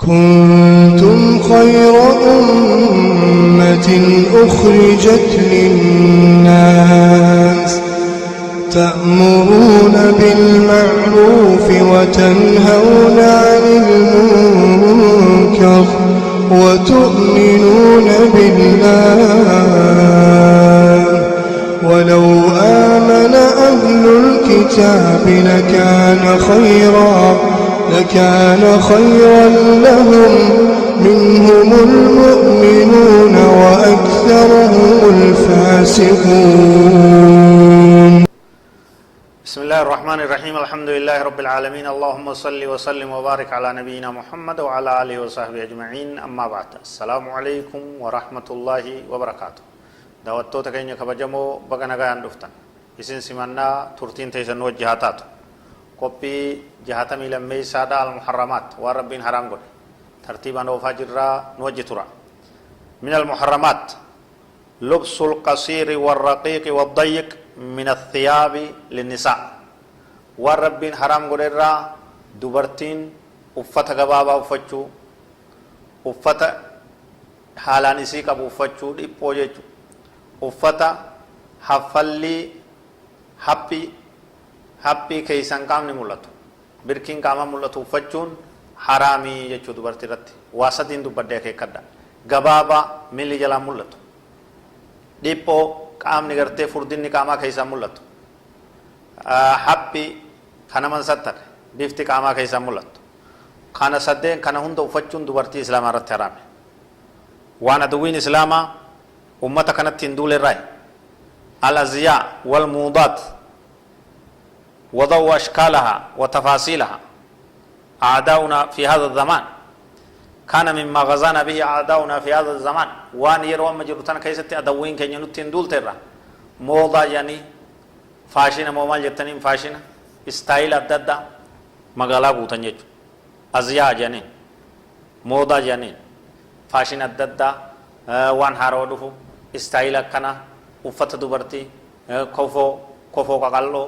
كنتم خير أمة أخرجت للناس تأمرون بالمعروف وتنهون عن المنكر وتؤمنون بالله ولو آمن أهل الكتاب لكان خيرا لهم منهم المؤمنون وأكثرهم الفاسقون. بسم الله الرحمن الرحيم. الحمد لله رب العالمين. اللهم صل وسلم وبارك على نبينا محمد وعلى آله وصحبه أجمعين. أما بعد، السلام عليكم ورحمة الله وبركاته. دعوتو تكيني كبجمو بغنا غيان دفتن اسن سمنا ترتين تيسن وجهاتات قبي جهاتمي لمي سادة المحرمات وربين حرام قد ترتيبا وفاجرا نوجترا. من المحرمات لبس القصير والرقيق والضيق من الثياب للنساء. والربين حرام قد dubartiin uffata gabaabaa uffachuu, uffata haalaan isii qabu uffachuu dhiphoo jechuudha. uffata haphii keessan qaamni mul'atu, birkiin qaama mul'atu uffachuun haraamii jechuudha dubartii irratti. waa sadiin dubbadde akeekkadha. gabaabaa miilli jalaan mul'atu, dhiphoo qaamni gartee furdinni qaamaa keessan mul'atu, haphii kana mansattarre bifti qaamaa keessan mul'atu. kana saddeen kana hunda uffachuun dubartii islaamaa irratti haraame. waan aduwwiin islaamaa ummata kanatti hin duule irraa الأزياء والموضات وضوء أشكالها وتفاصيلها. أعداؤنا في هذا الزمان كان مما غزانا به أعداؤنا في هذا الزمان. وان يروى مجرتان كيستي أدوين كي ينتين دول ترى موضة يعني فاشنة مومال جتنين فاشنة استايل أددا مغالا بوتن يجو أزياء جانين موضة جانين فاشنة أددا وان هارو دفو استايل كنا uffata dubartii kofoo qaqalloo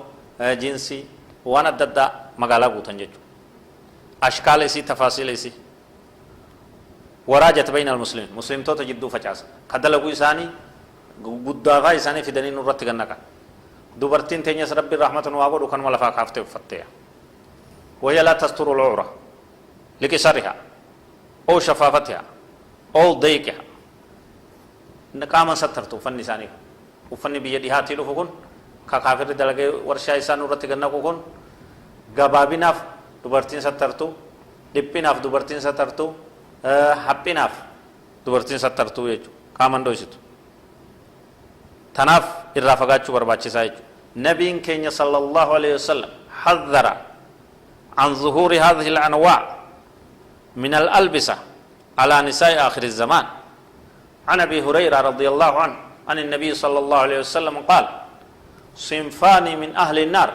jiinsii waan adda addaa magaalaa guutan jechuudha. ashkaala isii tafaasiila isii waraajat bayna almuslimiin muslimtoota jidduu facaasa. ka dalaguu isaanii guddaafaa isaanii fidanii nurratti gannaqan. dubartiin teenyas rabbiin rahmatan waa godhu kanuma lafaa kaaftee uffatteeya. وهي لا تستر العورة لقصرها أو شفافتها أو ضيقها. قاما سترتو فني ثاني uffanni biyya dhihaatii dhufu kun ka kaafirri dalagee warshaa isaa nurratti gannaqu kun gabaabinaaf dubartiin sattartu, dhiphinaaf dubartiin sattartu, haphinaaf dubartiin sattartu jechuudha. qaaman dhoysitu. tanaaf irraa fagaachuu barbaachisaa jechuudha. nabiin keenya sallallahu alaihi wasallam حذر عن ظهور هذه الأنواع من الألبسة على نساء آخر الزمان. عن أبي هريرة رضي الله عنه عن النبي صلى الله عليه وسلم قال: صنفان من أهل النار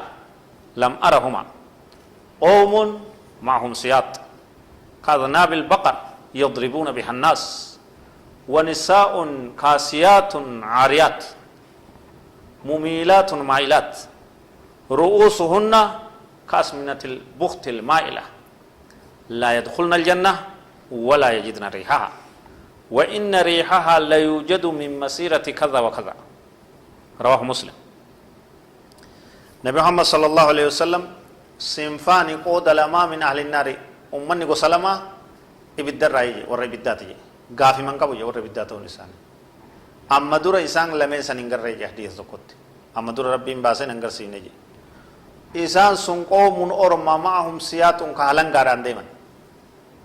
لم أرهما، قوم معهم سياط كأذناب البقر يضربون بها الناس، ونساء كاسيات عاريات مميلات مائلات رؤوسهن كأسمنة البخت المائلة لا يدخلن الجنة ولا يجدن ريحها، وإن ريحها لا يوجد من مسيرة كذا وكذا. رواه مسلم. نبي محمد صلى الله عليه وسلم صنفان قود لما من أهل النار أمني قسلما إبدار رأيه ورى إبداته غافي من قبو ورى إبداته نسان. أما دور إسان لمن سننجر رأيه حديث ذكوت. أما دور ربي باسن ننجر سينجي. إسان سنقو من أورما معهم سيات كهلنجار عندهم.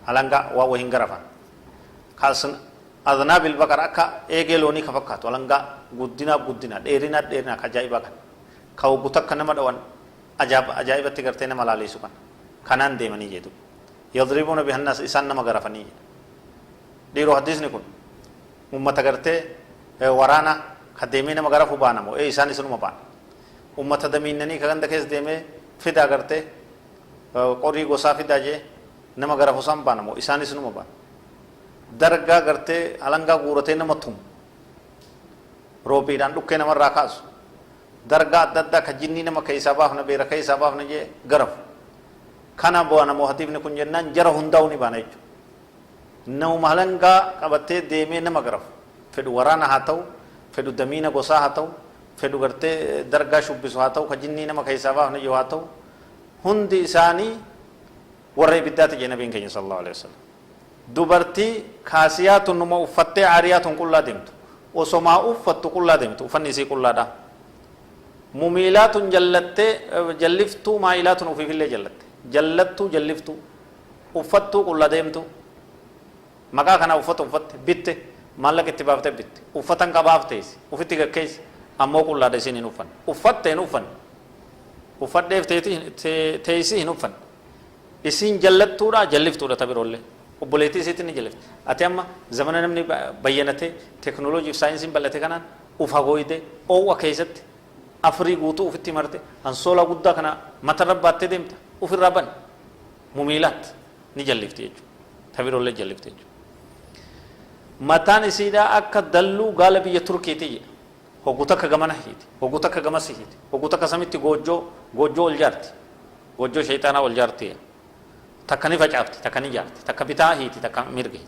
هلنجا وهنجرفان. خاصن أذناب البقر أكا إيجلوني كفكات ولنجا قدنا ديرنا كجايبا كان كاو بوتك كنما دوان أجايب تكرتين ملالي سكان كنان ديمني جدو يضربون بها الناس إسان نما غرفني ديرو حديث نكون أمة كرتة ورانا خدمين نما غرفو بانمو إسان إسنو مبان أمة دمينني كأن دكيس ديمه فدا كرتة قري غوسا فدا جه نما غرفو سام بانمو إسان إسنو مبان dargaa gartee alangaa guuratee nama tumu roobiidhaan dhukkee namarraa kaasu dargaa adda addaa ka jinnii nama keessaa baafna beera keessaa baafna jee garafu kana bu'aa namoo hatiifni kun jennaan jara hundaa'u ni baana jechuudha. نو مهلنگا قبته ديمي نمغرف فدو ورانا هاتو فدو دمينا غوسا هاتو فدو غرتي درگا شوبسو هاتو خجني نما كيسابا هن يو هاتو هندي إساني ورّي بدات جنبين كي صلى الله عليه وسلم dubartii kaasiyaatun numa uffattee aariyaatun qullaa deemtu osomaa uffattu qullaa deemtu uffanni isii qullaadha mumiilaatun jallattee jalliftuu maa'ilaatun ufiifillee jallatte jallattuu jalliftuu uffattuu qullaa deemtu maqaa kana uffatte bitte maallaqa itti baaftee bitte uffatan qabaaf teessi ufitti gakkeessi ammoo qullaadha isin hin uffanne uffatte hin uffanne uffadheef teessi hin uffanne isin jallattuudha jalliftuudha tabiroollee obboleettii isiitti ni jalifte ati amma zamana namni bayyanate teknoolojii fi saayinsiin bal'ate kanaan ufa gooyde oowwa keessatti afurii guutuu ufitti marte ansoola guddaa kana matarra baattee deemta ufirraa ban mumiilaat ni jallifte jechuudha tabiroollee jallifte jechuudha mataan isiidhaa akka dalluu gaala biyya turkiitii jedha hoggu takka gamana hiiti hoggu takka gamas hiiti hoggu takka samitti goojjoo ol jaarti goojjoo shayxaanaa ol jaarti تكني فجأتي تكني جارتي تكبتها هيتي تكميرجي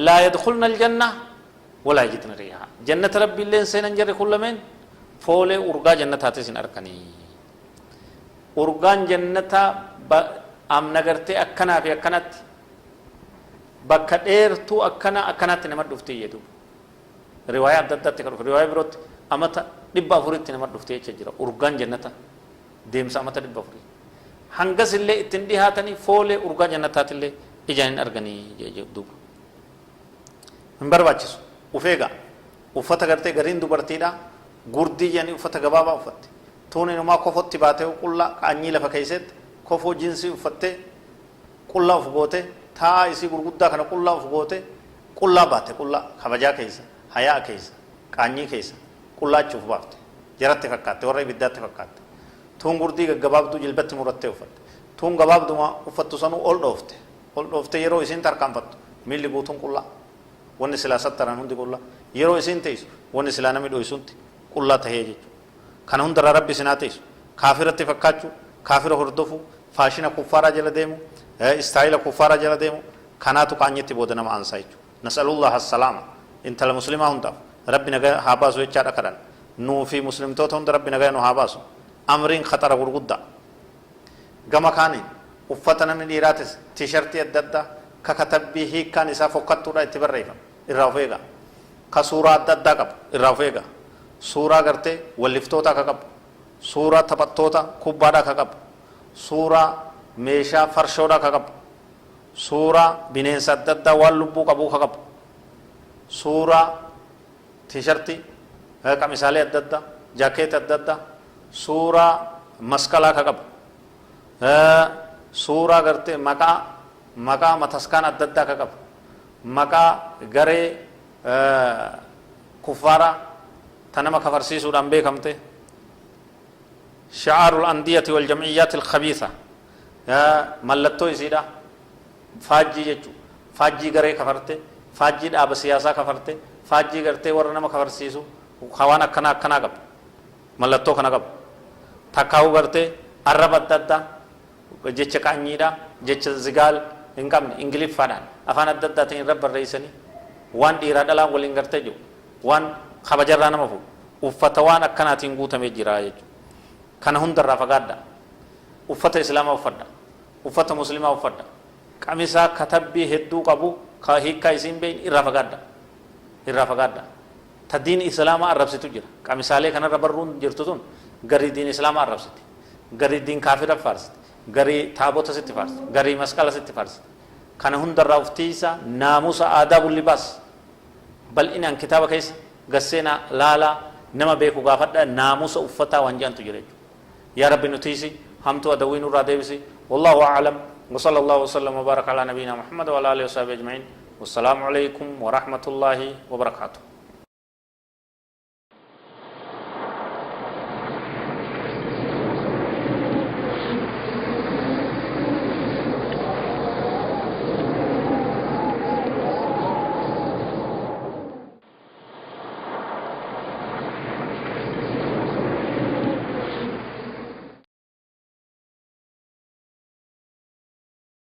لا يدخلنا الجنة ولا يجدنا ريحها جنة ربي اللي سين نجري كل من فولي أرجع جنة هاتي سين أركني أرجان جنة أم نجرتي أكنا في أكنات بكتير تو أكنات نمر دفتي يدو رواية دتت تكرر رواية بروت أمتا دبا فريت نمر دفتي يجرا أرجان جنة ديم سامتا دبا فريت hangas illee ittin dhihaatanii foolee urgaa jannataati illee ijaan hin arganii duuba hin barbaachisu ufeega uffata gartee gariin dubartiidha gurdii jedhanii uffata gabaabaa uffatte tuun inumaa kofotti baatee qullaa qaanyii lafa keessatti kofoo jiinsii uffattee qullaa uf goote taa'aa isii gurguddaa kana qullaa uf goote qullaa baate qullaa kabajaa keessa hayaa keessa qaanyii keessa qullaachi uf baafte jaratti fakkaatte warra ibiddaatti fakkaatte tuun gurdii gaggabaabduu jilbatti murattee uffatte tuun gabaabduma uffattu sanuu ol dhoofte yeroo isiin tarkaanfattu miilli guutuun qullaa wanni silaa sattaran hundi qullaa yeroo isiin teessu wanni silaa namni dho'isunti qullaa tahee jechuudha kana hundarraa rabbi isinaa teessu kaafiratti fakkaachuu kaafira hordofuu faashina kuffaaraa jala deemu istaayila kuffaaraa jala deemu kanaatu qaanyitti booda nama ansaa jechuudha nas'alullah assalaama intala muslimaa hundaaf rabbi nagaa haa baasu jechaadha kadhan nuu fi muslimtoota hunda rabbi nagaa nu haa baasu amriin khatara gurguddaa gama kaaniin uffata namni dhiiraatis tiishartii adda addaa ka katabbii hiikkaan isaa fokkattuudha itti barreeffame irraa of eegaa ka suuraa adda addaa qabu irraa of eegaa suuraa gartee walliftoota ka qabu suuraa taphattoota kubbaadhaa ka qabu suuraa meeshaa farshoodhaa ka qabu suuraa bineensa adda addaa waan lubbuu qabuu ka qabu suuraa tiishartii qamisaalee adda addaa jaakeeta adda addaa suuraa maskalaa ka qabu suuraa gartee maqaa mataskaan adda addaa ka qabu maqaa garee kuffaaraa ta nama kafarsiisuudhaan beekamte shi'aarul andiyati wal jam'iyyaati alkhabiisa mallattoo isiidha faajjii jechuu faajjii garee kafarte faajjii dhaaba siyaasaa kafarte faajjii gartee warra nama kafarsiisu hawaan akkanaa qabu mallattoo kana qabu takkaa'u gartee arraba adda addaa jecha qaanyiidha jecha zigaal hin qabne ingiliffaadhaan afaan adda addaatiin irra barreessanii waan dhiiraa dhalaan waliin gartee jiru waan kabajarraa nama fuudhu uffata waan akkanaatiin guutamee jira jechuudha kana hundarraa fagaadha uffata islaamaa uffadha uffata muslimaa uffadha qamisaa katabbii hedduu qabu ka hiikkaa isiin beeyin irraa fagaadha ta diin islaamaa arrabsitu jira qamisaalee kanarra barruun jirtu tun garii diin islaamaa arrabsiti garii diin kaafira faarsiti garii taabota sitti faarsiti garii masqala sitti faarsiti kana hundarraa uftiisa naamusa aadaa bulli baas bal'inaan kitaaba keessa gasseenaa laalaa nama beeku gaafadha naamusa uffataa waan jedhantu jira jechuudha yaa rabbi nutiisi hamtuu adawwii nurraa deebisi wallahu a'lam وصلى الله وسلم وبارك على نبينا محمد وعلى اله وصحبه اجمعين والسلام عليكم ورحمه الله وبركاته